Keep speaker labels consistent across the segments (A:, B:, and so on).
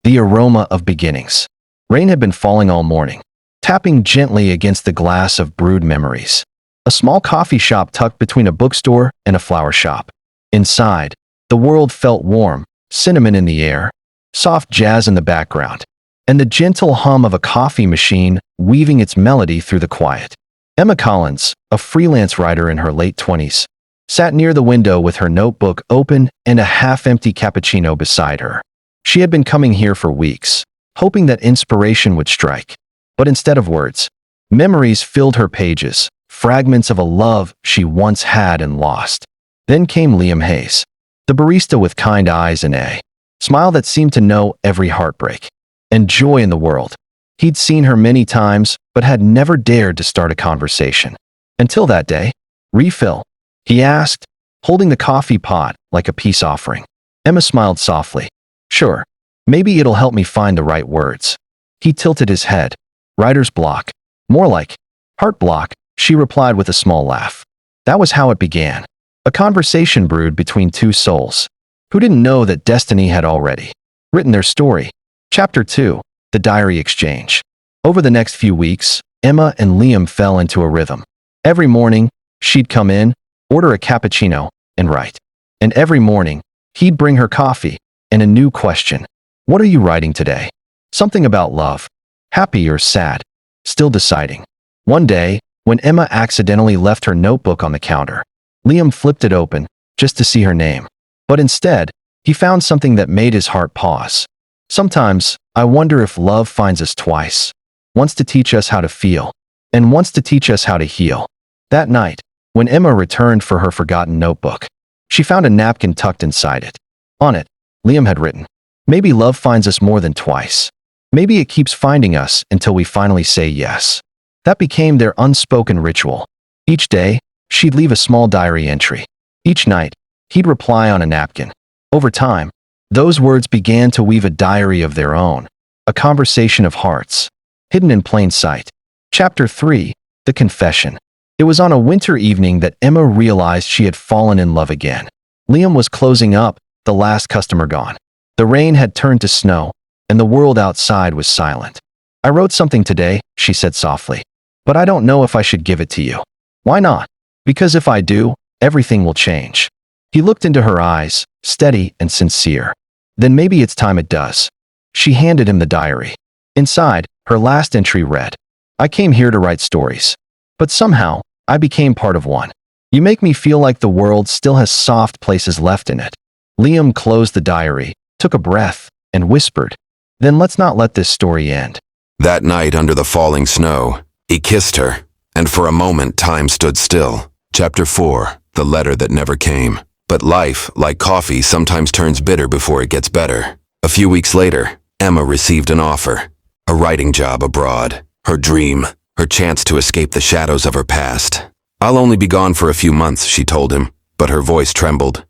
A: the aroma of beginnings. Rain had been falling all morning, tapping gently against the glass of brewed memories. A small coffee shop tucked between a bookstore and a flower shop. Inside, the world felt warm, cinnamon in the air, soft jazz in the background, and the gentle hum of a coffee machine weaving its melody through the quiet. Emma Collins, a freelance writer in her late 20s, sat near the window with her notebook open and a half-empty cappuccino beside her. She had been coming here for weeks, hoping that inspiration would strike. But instead of words, memories filled her pages, fragments of a love she once had and lost. Then came Liam Hayes, the barista with kind eyes and a smile that seemed to know every heartbreak and joy in the world. He'd seen her many times, but had never dared to start a conversation. Until that day. "Refill?" he asked, holding the coffee pot like a peace offering. Emma smiled softly. "Sure. Maybe it'll help me find the right words." He tilted his head. "Writer's block. More like heart block," she replied with a small laugh. That was how it began. A conversation brewed between two souls who didn't know that destiny had already written their story. Chapter 2. The Diary Exchange. Over the next few weeks, Emma and Liam fell into a rhythm. Every morning, she'd come in, order a cappuccino, and write. And every morning, he'd bring her coffee and a new question. "What are you writing today?" Something about love. Happy or sad? Still deciding. One day, when Emma accidentally left her notebook on the counter, Liam flipped it open, just to see her name. But instead, he found something that made his heart pause. "Sometimes, I wonder if love finds us twice. Once to teach us how to feel, and once to teach us how to heal." That night, when Emma returned for her forgotten notebook, she found a napkin tucked inside it. On it, Liam had written, "Maybe love finds us more than twice. Maybe it keeps finding us until we finally say yes." That became their unspoken ritual. Each day, she'd leave a small diary entry. Each night, he'd reply on a napkin. Over time, those words began to weave a diary of their own, a conversation of hearts, hidden in plain sight. Chapter 3. The Confession. It was on a winter evening that Emma realized she had fallen in love again. Liam was closing up, the last customer gone. The rain had turned to snow, and the world outside was silent. "I wrote something today," she said softly, "but I don't know if I should give it to you." "Why not?" "Because if I do, everything will change." He looked into her eyes, steady and sincere. "Then maybe it's time it does." She handed him the diary. Inside, her last entry read, "I came here to write stories. But somehow, I became part of one. You make me feel like the world still has soft places left in it." Liam closed the diary, took a breath, and whispered, "Then let's not let this story end."
B: That night under the falling snow, he kissed her, and for a moment time stood still. Chapter 4. The Letter That Never Came. But life, like coffee, sometimes turns bitter before it gets better. A few weeks later, Emma received an offer. A writing job abroad. Her dream. Her chance to escape the shadows of her past. "I'll only be gone for a few months," she told him, but her voice trembled.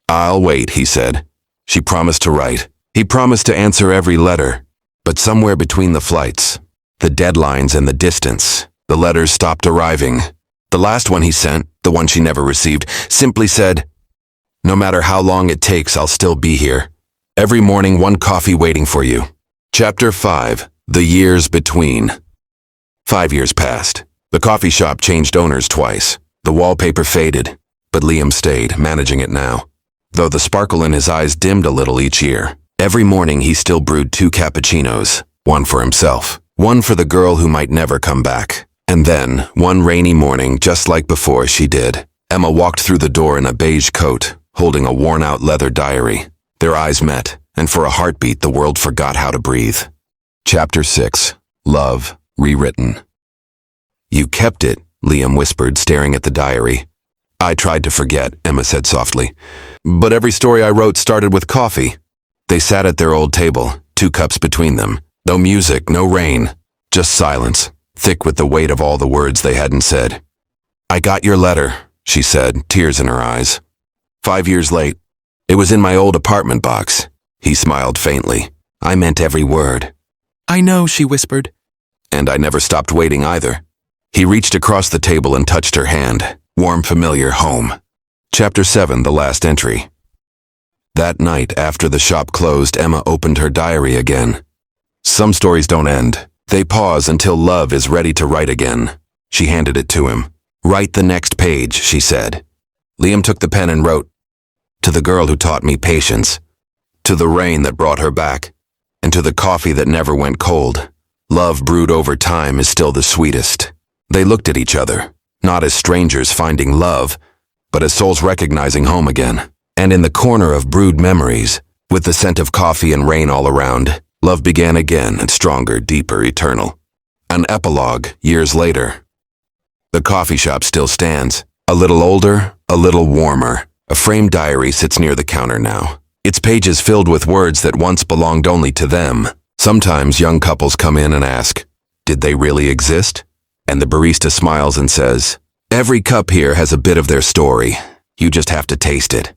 B: "I'll wait," he said. She promised to write. He promised to answer every letter. But somewhere between the flights, the deadlines and the distance, the letters stopped arriving. The last one he sent, the one she never received, simply said, "No matter how long it takes, I'll still be here. Every morning, one coffee waiting for you." Chapter 5. The Years Between. 5 years passed. The coffee shop changed owners twice. The wallpaper faded, but Liam stayed, managing it now. Though the sparkle in his eyes dimmed a little each year, every morning he still brewed 2 cappuccinos, one for himself, one for the girl who might never come back. And then, one rainy morning, just like before, she did. Emma walked through the door in a beige coat, holding a worn-out leather diary. Their eyes met, and for a heartbeat the world forgot how to breathe. Chapter 6. Love Rewritten. "You kept it," Liam whispered, staring at the diary. "I tried to forget," Emma said softly. "But every story I wrote started with coffee." They sat at their old table, 2 cups between them. No music, no rain, just silence, thick with the weight of all the words they hadn't said. "I got your letter," she said, tears in her eyes. 5 years late. It was in my old apartment box." He smiled faintly. "I meant every word." "I know," she whispered. "And I never stopped waiting either." He reached across the table and touched her hand. Warm, familiar home. Chapter 7. The Last Entry. That night, after the shop closed, Emma opened her diary again. Some stories don't end. They pause until love is ready to write again. She handed it to him. "Write the next page," she said. Liam took the pen and wrote, "To the girl who taught me patience, to the rain that brought her back, and to the coffee that never went cold. Love brewed over time is still the sweetest." They looked at each other, not as strangers finding love, but as souls recognizing home again. And in the corner of brewed memories, with the scent of coffee and rain all around, love began again and stronger, deeper, eternal. An epilogue, years later. The coffee shop still stands, a little older, a little warmer. A framed diary sits near the counter now, its pages filled with words that once belonged only to them. Sometimes young couples come in and ask, "Did they really exist?" And the barista smiles and says, "Every cup here has a bit of their story. You just have to taste it."